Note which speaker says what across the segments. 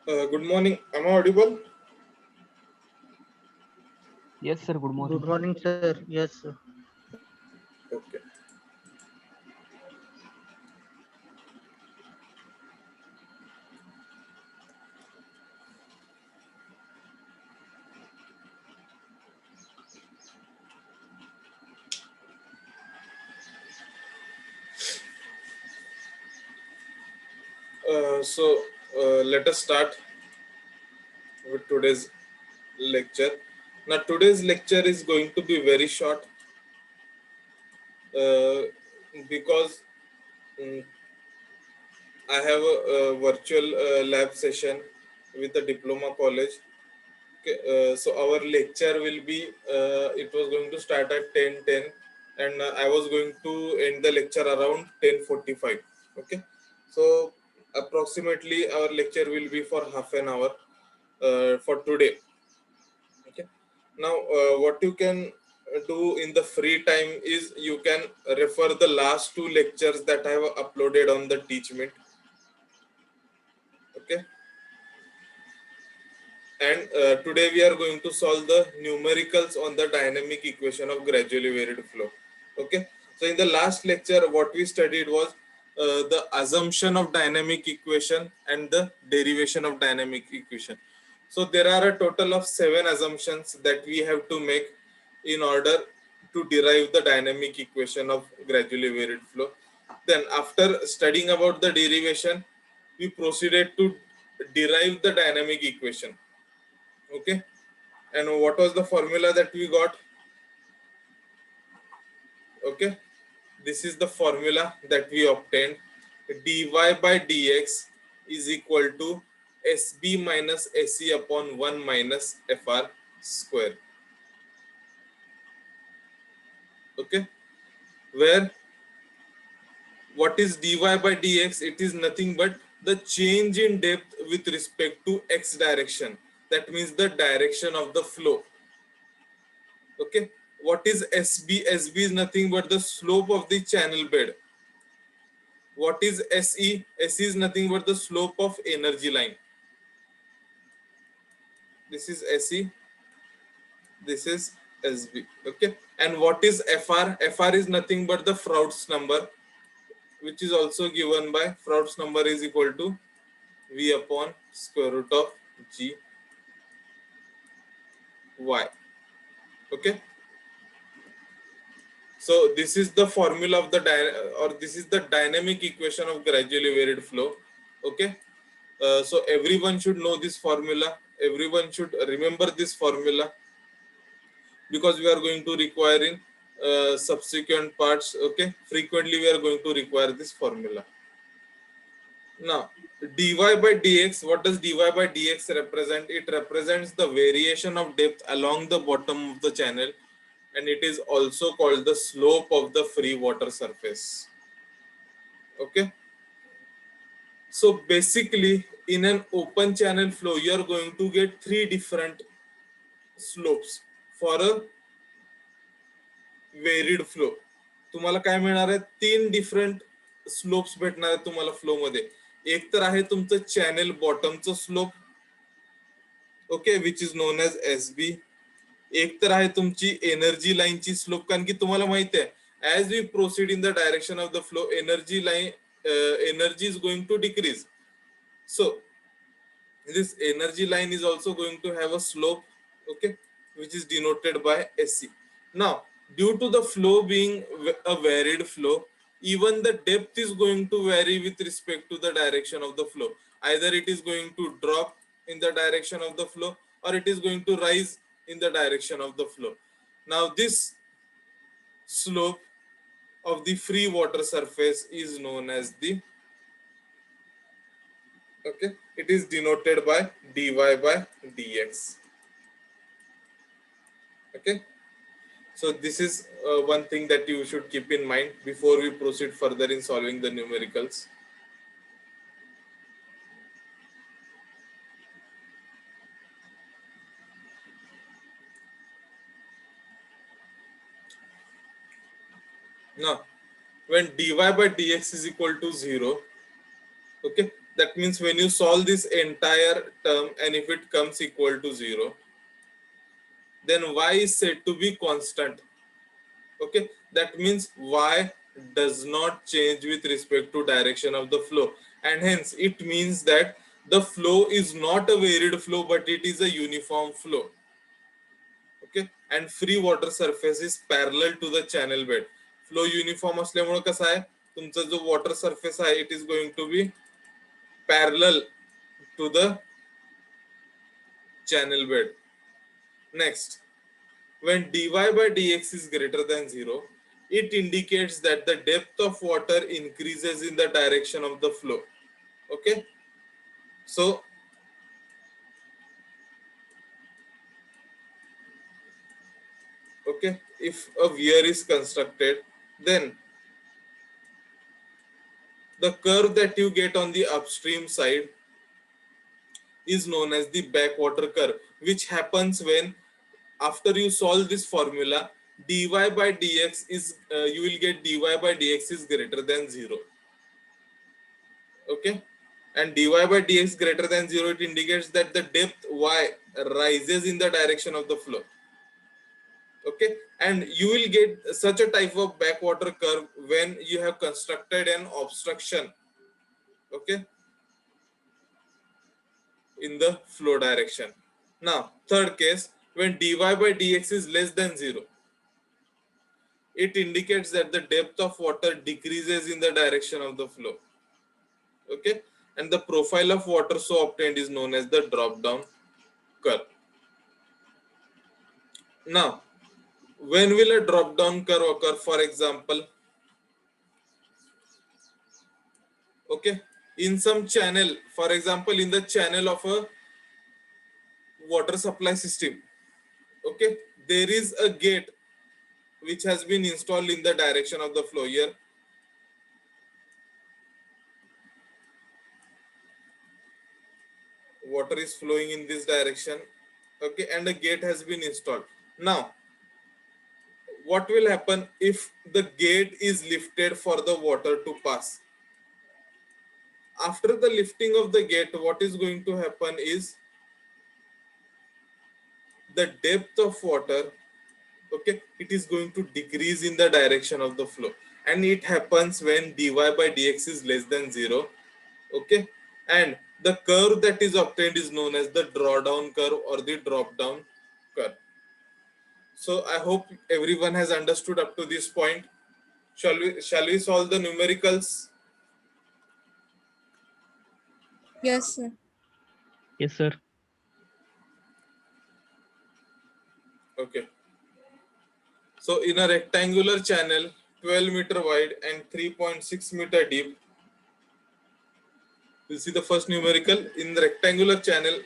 Speaker 1: Good morning. Am I audible?
Speaker 2: Yes, sir. Good morning.
Speaker 3: Good morning, sir. Yes, sir.
Speaker 1: Okay. Let us start with today's lecture. Now, today's lecture is going to be very short uh, because mm, I have a virtual lab session with the diploma college. Okay, so our lecture will be, it was going to start at 10:10 and I was going to end the lecture around 10:45. Okay, so approximately our lecture will be for half an hour for today. Okay, now what you can do in the free time is you can refer the last two lectures that I have uploaded on the Teachmeet. Okay, and today we are going to solve the numericals on the dynamic equation of gradually varied flow. Okay, so in the last lecture what we studied was the assumption of dynamic equation and the derivation of dynamic equation. So there are a total of 7 assumptions that we have to make in order to derive the dynamic equation of gradually varied flow. Then after studying about the derivation, we proceeded to derive the dynamic equation. Okay, and what was the formula that we got? Okay, this is the formula that we obtained. Dy by dx is equal to sb minus se upon 1 minus fr square. Okay, where what is dy by dx? It is nothing but the change in depth with respect to x direction. That means the direction of the flow. Okay, what is sb? Sb is nothing but the slope of the channel bed. What is se? Se is nothing but the slope of energy line. This is se, this is sb. Okay, and what is fr? Fr is nothing but the Froude's number, which is also given by Froude's number is equal to v upon square root of g y. Okay, so this is the formula of the or this is the dynamic equation of gradually varied flow. Okay, so everyone should know this formula, everyone should remember this formula, because we are going to require in subsequent parts. Okay, frequently we are going to require this formula. Now dy by dx, what does dy by dx represent? It represents the variation of depth along the bottom of the channel, and it is also called the slope of the free water surface. Okay, so basically in an open channel flow you are going to get 3 different slopes. For a varied flow तुम्हाला काय मिळणार आहे? 3 different slopes भेटणार आहेत तुम्हाला flow मध्ये. एक तर आहे तुमचं चॅनल बॉटमचं slope, okay, which is known as SB. एक तर आहे तुमची एनर्जी लाईनची स्लोप, कारण की तुम्हाला माहिती आहे as we proceed in the direction of the flow energy line energy is going to decrease. So this energy line is also going to have a slope, okay, which is denoted by SC. Now due to the flow being a varied flow, even the depth is going to vary with respect to the direction of the flow. Either it is going to drop in the direction of the flow or it is going to rise in the direction of the flow. Now this slope of the free water surface is known as the, okay, it is denoted by dy by dx. Okay, so this is one thing that you should keep in mind before we proceed further in solving the numericals. Now when dy by dx is equal to 0, okay, that means when you solve this entire term and if it comes equal to 0, then y is said to be constant. Okay, that means y does not change with respect to direction of the flow, and hence it means that the flow is not a varied flow but it is a uniform flow. Okay, and free water surface is parallel to the channel bed. Flow uniform असल्यामुळे कसा आहे तुमचा जो water surface आहे it is going to be parallel to the channel bed. Next, when dy by dx is greater than 0, it indicates that the depth of water increases in the direction of the flow. Okay, so okay, if a weir is constructed, then the curve that you get on the upstream side is known as the backwater curve, which happens when after you solve this formula dy by dx is you will get dy by dx is greater than 0. Okay, and dy by dx greater than 0, it indicates that the depth y rises in the direction of the flow. Okay, and you will get such a type of backwater curve when you have constructed an obstruction, okay, in the flow direction. Now third case, when dy by dx is less than 0, it indicates that the depth of water decreases in the direction of the flow. Okay, and the profile of water so obtained is known as the drop down curve. Now, when will a drop down curve occur? For example, okay, in some channel, for example, in the channel of a water supply system, okay, there is a gate which has been installed in the direction of the flow. Here water is flowing in this direction, okay, and a gate has been installed. Now what will happen if the gate is lifted for the water to pass? After the lifting of the gate, what is going to happen is the depth of water, okay, it is going to decrease in the direction of the flow, and it happens when dy by dx is less than 0. Okay, and the curve that is obtained is known as the drawdown curve or the drop down curve. So I hope everyone has understood up to this point. Shall we solve the numericals?
Speaker 3: Yes, sir.
Speaker 2: Yes, sir.
Speaker 1: Okay, so in a rectangular channel 12 meter wide and 3.6 meter deep, we'll see the first numerical. In the rectangular channel,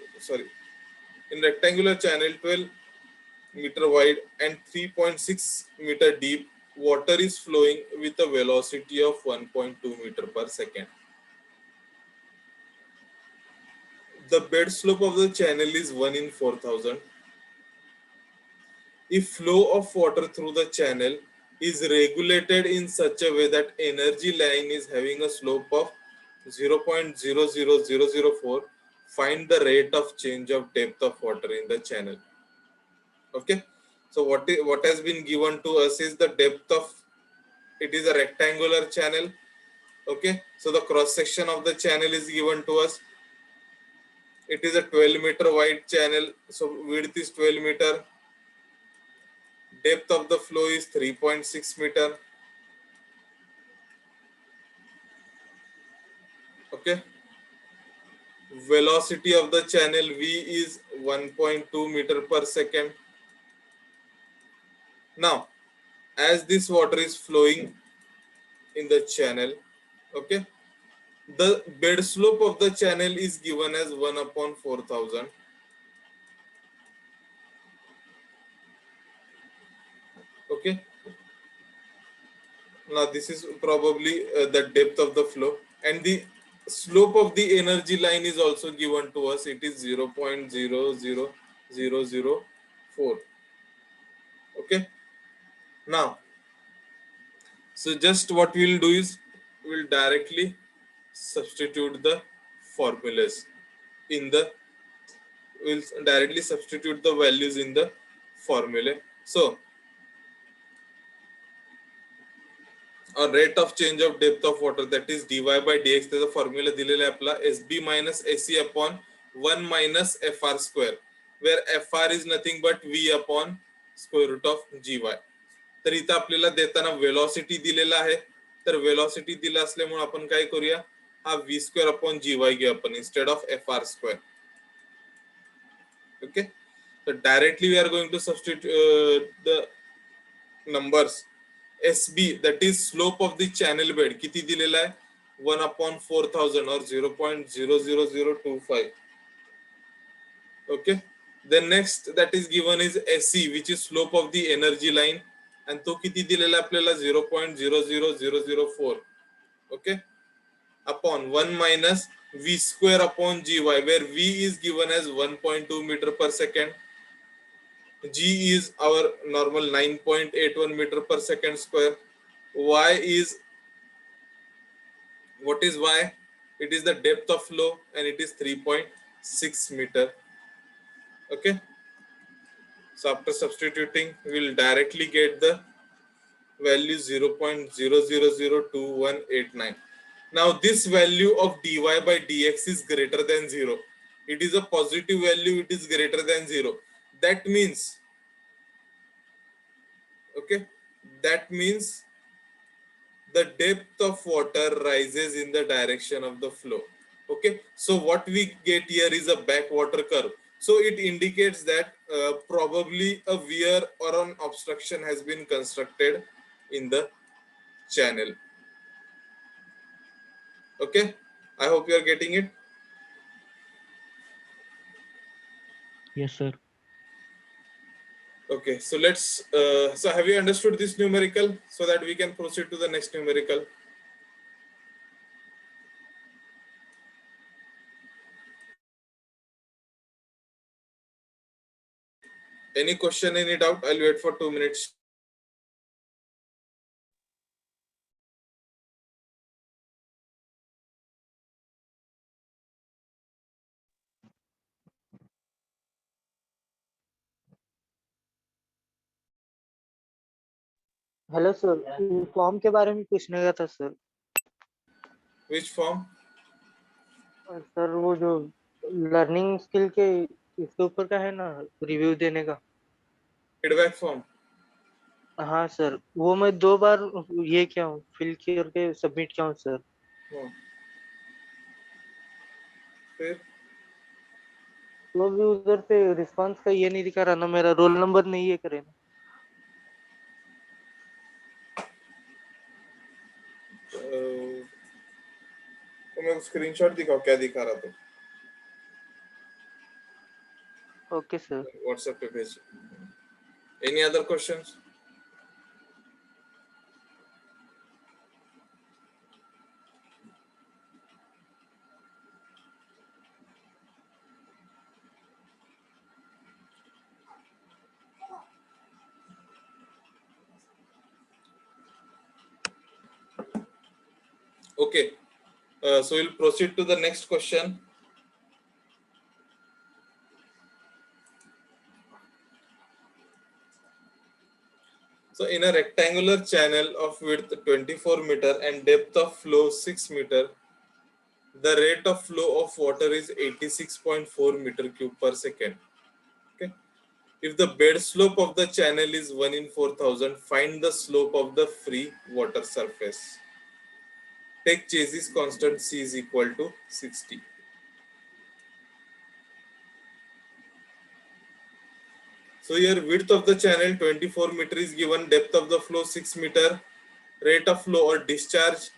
Speaker 1: in rectangular channel 12 meter wide and 3.6 meter deep, water is flowing with a velocity of 1.2 meter per second. The bed slope of the channel is 1 in 4,000. If flow of water through the channel is regulated in such a way that energy line is having a slope of 0.00004, find the rate of change of depth of water in the channel. Okay, so what has been given to us is the depth of, it is a rectangular channel. Okay, so the cross section of the channel is given to us. It is a 12 meter wide channel, so width is 12 meter. Depth of the flow is 3.6 meter. Okay, velocity of the channel v is 1.2 meter per second. Now as this water is flowing in the channel, okay, the bed slope of the channel is given as 1 upon 4,000. Okay, now this is probably the depth of the flow, and the slope of the energy line is also given to us. It is 0.00004. Okay, now so just what we'll do is we'll directly substitute the formulas in the, we'll directly substitute the values in the formula. So our rate of change of depth of water, that is dy by dx, त्याचा formula दिलेला आहे आपला SB minus AC upon 1 minus FR square, where FR is nothing but V upon square root of GY. तर इथं आपल्याला देताना velocity दिलेला आहे, तर वेलॉसिटी दिला असल्यामुळे आपण काय करूया, हा V square upon GY घेऊ आपण instead of FR square. Okay, so directly we are going to substitute the numbers. SB, that is slope of the channel bed, किती दिलेला आहे, 1 upon 4000 or 0.00025. Okay, then next that is given is SC, which is slope of the energy line, and तो किती दिलेला आहे आपल्याला 0.00004. Okay, upon 1 minus V square upon GY, where V is given as 1.2 meter per second, G is our normal 9.81 meter per second square, Y is, what is Y? It is the depth of flow and it is 3.6 meter. Okay, so after substituting we will directly get the value 0.0002189. Now this value of dy by dx is greater than 0. It is a positive value, it is greater than 0. That means, okay, that means the depth of water rises in the direction of the flow. Okay, so what we get here is a backwater curve. So it indicates that probably a weir or an obstruction has been constructed in the channel. Okay, I hope you are getting it.
Speaker 2: Yes, sir.
Speaker 1: Okay, so let's so have you understood this numerical, so that we can proceed to the next numerical? Any question, any doubt? I'll wait for 2 minutes.
Speaker 4: Hello sir, form के बारे में पूछने का था sir.
Speaker 1: Which form?
Speaker 4: Sir वो जो learning skill के इसके ऊपर का है ना, रिव्यू देने का.
Speaker 1: Feedback form.
Speaker 4: हाँ सर, वो मैं 2 बार ये किया हूँ, फिल करके सबमिट किया हूँ सर.
Speaker 1: हाँ. फिर
Speaker 4: तो भी उधर पे रिस्पांस का ये नहीं दिखा रहा ना, मेरा रोल नंबर नहीं ये करे ना.
Speaker 1: तो मैं स्क्रीनशॉट दिखाओ क्या दिखा रहा था.
Speaker 4: Okay sir.
Speaker 1: व्हाट्सएप पे भेज. Any other questions? Okay, so we'll proceed to the next question. So in a rectangular channel of width 24 meter and depth of flow 6 meter, the rate of flow of water is 86.4 meter cube per second. Okay, if the bed slope of the channel is 1 in 4000, find the slope of the free water surface. Take Chase's constant C is equal to 60. So here width of the channel 24 meter is given, depth of the flow 6 meter, rate of flow or discharge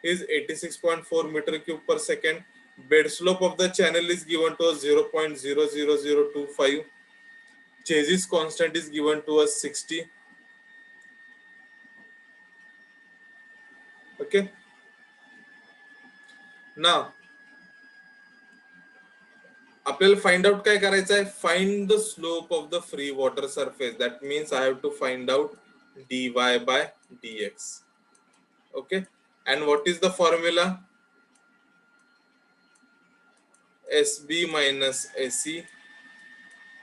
Speaker 1: is 86.4 meter cube per second. Bed slope of the channel is given to us 0.00025. Chase's constant is given to us 60. Okay. Now आपल्याला find out काय करायचं आहे, find the slope of the free water surface. That means I have to find out dy by dx. Okay, and what is the formula? SB minus AC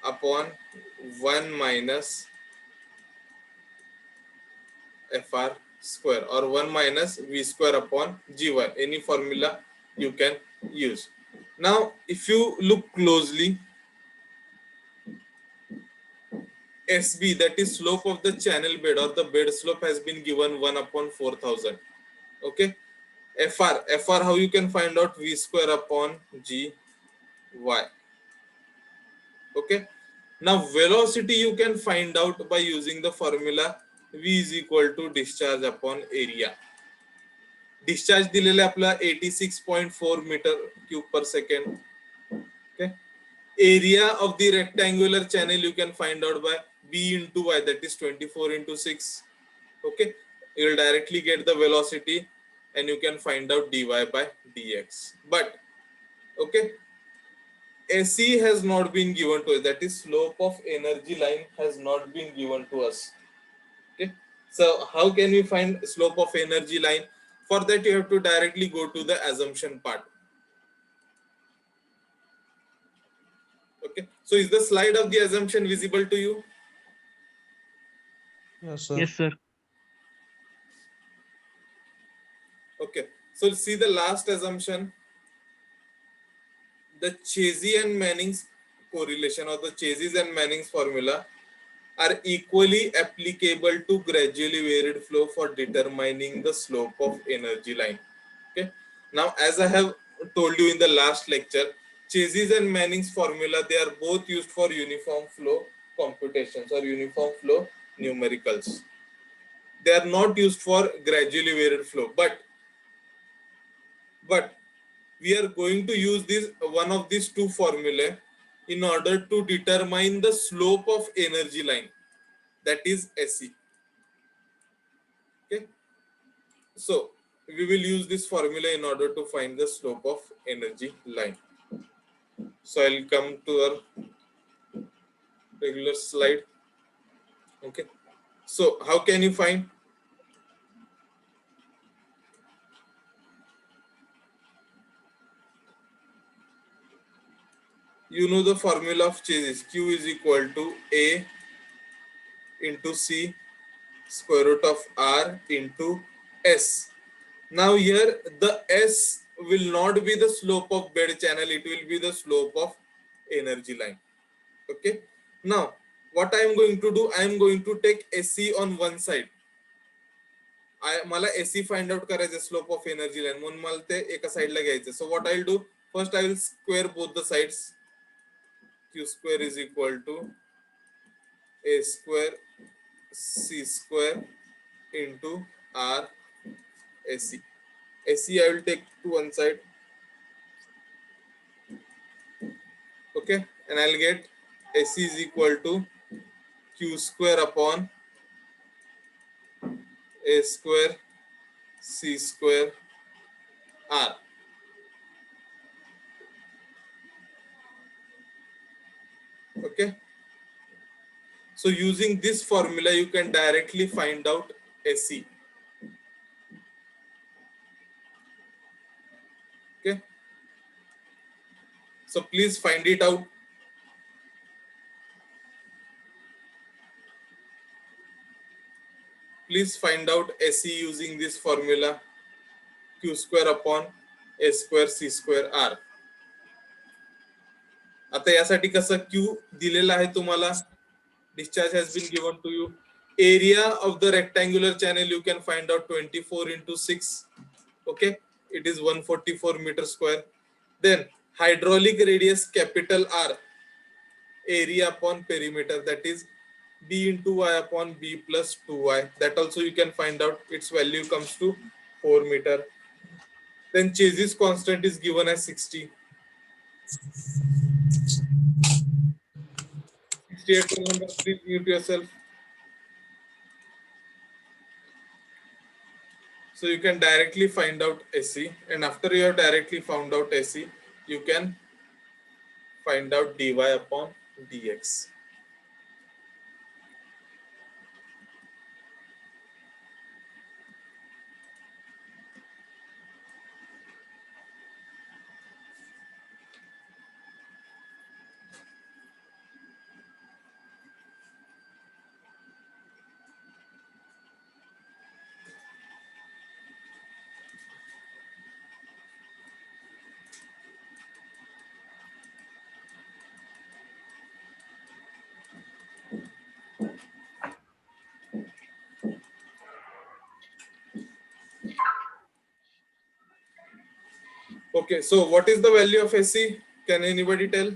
Speaker 1: upon 1 minus FR square, or 1 minus V square upon GY. Any formula you can use. Now, if you look closely, SB, that is slope of the channel bed or the bed slope, has been given 1 upon 4000. Okay. FR, how you can find out? V square upon GY. Okay. Now velocity you can find out by using the formula V is equal to discharge upon area. Discharge दिलेले आपला 86.4 meter cube per second. Okay. Area of the rectangular channel you can find out by B into Y, that is 24 into 6. Okay. You will directly get the velocity and you can find out dy by dx. But okay, AC has not been given to us, that is slope of energy line has not been given to us. Okay, so how can we find slope of energy line? For that you have to directly go to the assumption part. Okay, so is the slide of the assumption visible to you?
Speaker 5: Yes, sir.
Speaker 2: Yes, sir.
Speaker 1: Okay, so see the last assumption. The Chasey and Manning's correlation, or the Chasey's and Manning's formula, are equally applicable to gradually varied flow for determining the slope of energy line. Okay. Now, as I have told you in the last lecture, Chasey's and Manning's formula, they are both used for uniform flow computations or uniform flow numericals. They are not used for gradually varied flow, but we are going to use this one of these two formulae in order to determine the slope of energy line, that is SE. Okay, so we will use this formula in order to find the slope of energy line. So I'll come to our regular slide. Okay, so how can you find? You know the formula of Chasey's. Q is equal to A into C square root of R into S. Now here the S will not be the slope of bed channel, it will be the slope of energy line. Okay. Now what I am going to do, I am going to take SC on one side. मला SC find out करायचं slope of energy line, म्हणून मला ते एका साइडला घ्यायचं. So what I'll do, first I will square both the sides. Q square is equal to A square C square into R SC. SC I will take to one side. Okay, and I'll get SC is equal to Q square upon A square C square R. Okay, so using this formula you can directly find out SC. Okay, so please find it out. Please find out SC using this formula, Q square upon A square C square R. आता यासाठी कसं Q दिलेला आहे तुम्हाला, discharge has been given to you. Area of the rectangular channel you can find out 24 into 6. Okay, it is 144 meter square. Then hydraulic radius capital R, area upon perimeter, that is B into Y upon B plus 2Y. That also you can find out, its value comes to 4 meter. Then Chasey's constant is given as 60. 68 number, please mute yourself. So you can directly find out SC, and after you have directly found out SC, you can find out dy upon dx. Okay, so what is the value of AC? Can anybody tell?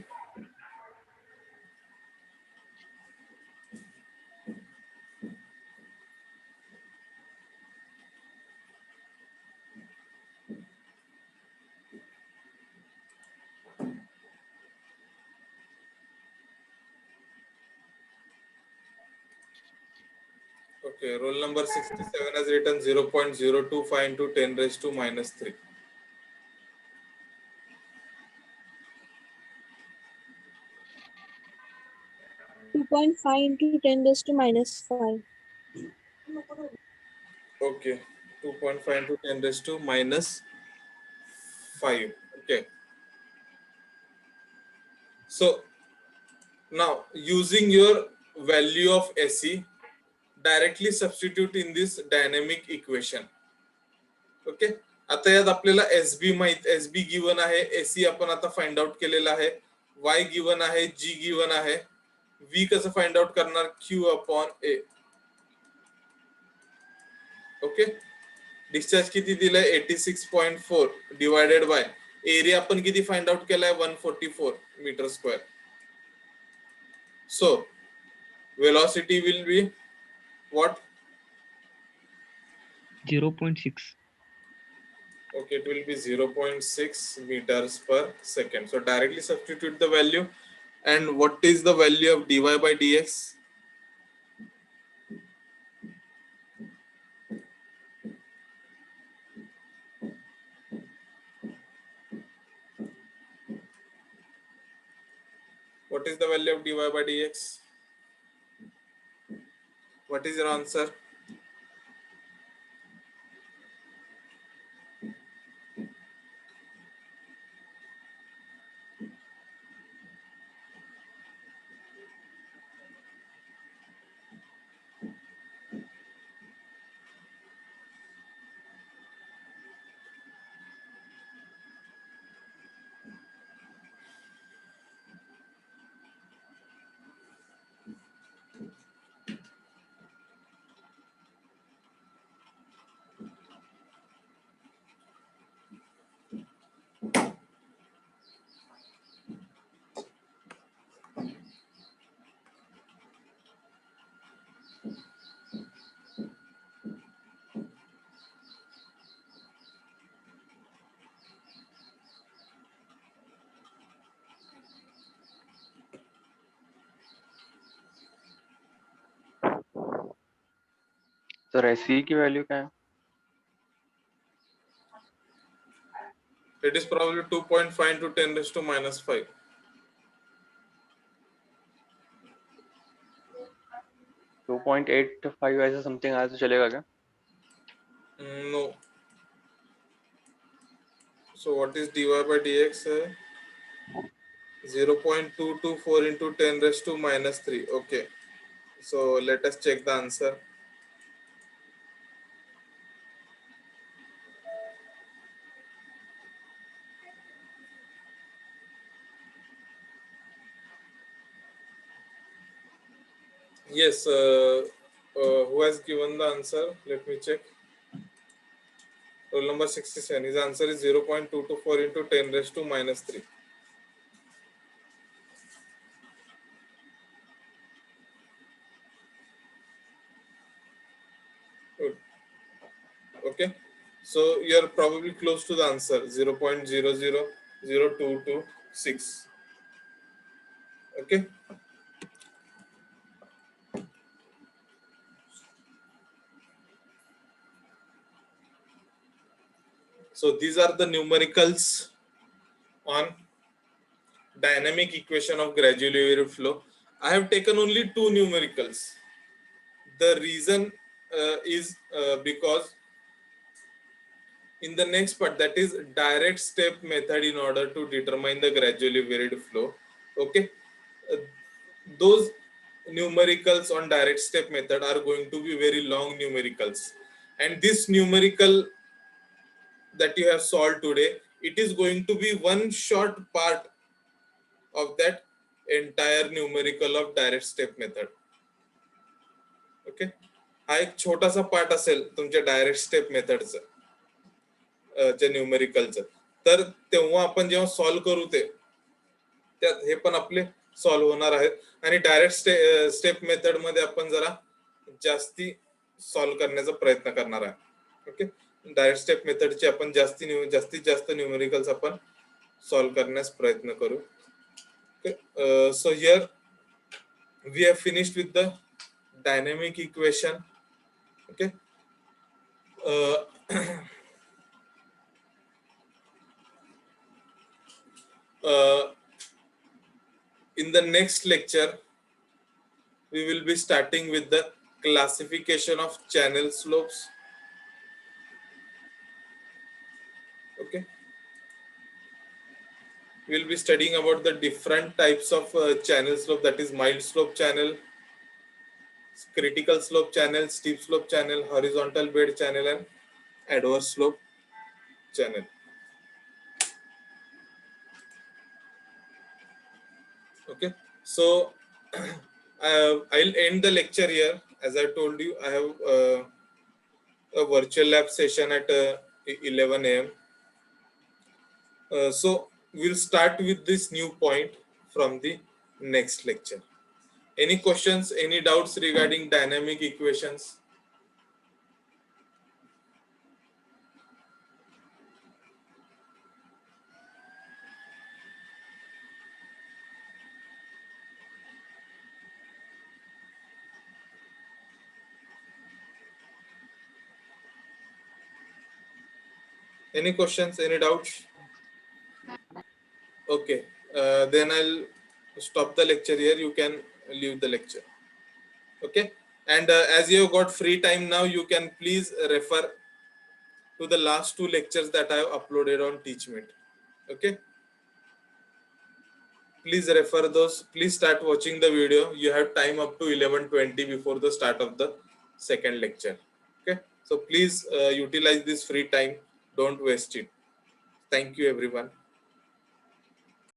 Speaker 1: Okay, roll number 67 has written 0.025 into 10 raised to minus 3.
Speaker 3: 2.5 into 10 raised to minus 5.
Speaker 1: Okay, 2.5 into 10 raised to minus 5. Okay, so now using your value of AC, directly substitute in this dynamic equation. Okay, आता यात आपल्याला SB माहित, SB given आहे, AC आपण आता find out केलेला आहे, वाय given आहे, जी गिवन आहे, व्ही कसं फाइंड आउट करणार, क्यू अपॉन ए. ओके, डिस्चार्ज किती दिलाय 86.4 डिवायडेड बाय एरिया आपण किती फाइंड आउट केलाय 144 metre square. So velocity will be what?
Speaker 2: 0.6.
Speaker 1: Okay, it will be 0.6 meters per second. So directly substitute the value. And what is the value of dy by dx? What is the value of dy by dx? What is your answer?
Speaker 5: Sir SE की value क्या है?
Speaker 1: It is probably 2.5 into 10 raised to minus 5.
Speaker 5: 2.85 ऐसा something आया तो चलेगा क्या?
Speaker 1: No. So what is dy by dx? 0.224 into 10 raised to minus 3. Okay. So let us check the answer. Yes, who has given the answer? Let me check. Roll number 67. His answer is 0.224 into 10 raised to minus 3. Good. Okay. So you are probably close to the answer, 0.000226. Okay. So these are the numericals on dynamic equation of gradually varied flow. I have taken only two numericals. The reason is because in the next part, that is direct step method in order to determine the gradually varied flow. Okay, those numericals on direct step method are going to be very long numericals, and this numerical that you have solved today, it is going to be one short part of that entire numerical of direct step method. Okay, हा एक छोटासा part असेल तुमच्या direct step मेथडचं च्या न्यूमेरिकलचं. तर तेव्हा आपण जेव्हा सॉल्व्ह करू ते त्यात हे पण आपले सॉल्व्ह होणार आहेत आणि डायरेक्ट स्टेप मेथड मध्ये आपण जरा जास्ती सॉल्व्ह करण्याचा प्रयत्न करणार आहे. ओके, डायरेक्ट स्टेप मेथडचे आपण जास्तीत जास्त न्यूमेरिकल्स आपण सॉल्व्ह करण्यास प्रयत्न करू. So here we have finished with the dynamic equation. Okay, in the next lecture we will be starting with the classification of channel slopes. Okay, we will be studying about the different types of channel slope, that is mild slope channel, critical slope channel, steep slope channel, horizontal bed channel, and adverse slope channel. Okay, so I'll end the lecture here. As I told you, I have a virtual lab session at 11 a.m. So we'll start with this new point from the next lecture. Any questions, any doubts regarding dynamic equations? Any questions, any doubts? Okay, then I'll stop the lecture here. You can leave the lecture. Okay, and as you have got free time now, you can please refer to the last 2 lectures that I have uploaded on TeachMate. Okay, please refer those. Please start watching the video. You have time up to 11:20 before the start of the second lecture. Okay, so please utilize this free time. Don't waste it. Thank you, everyone.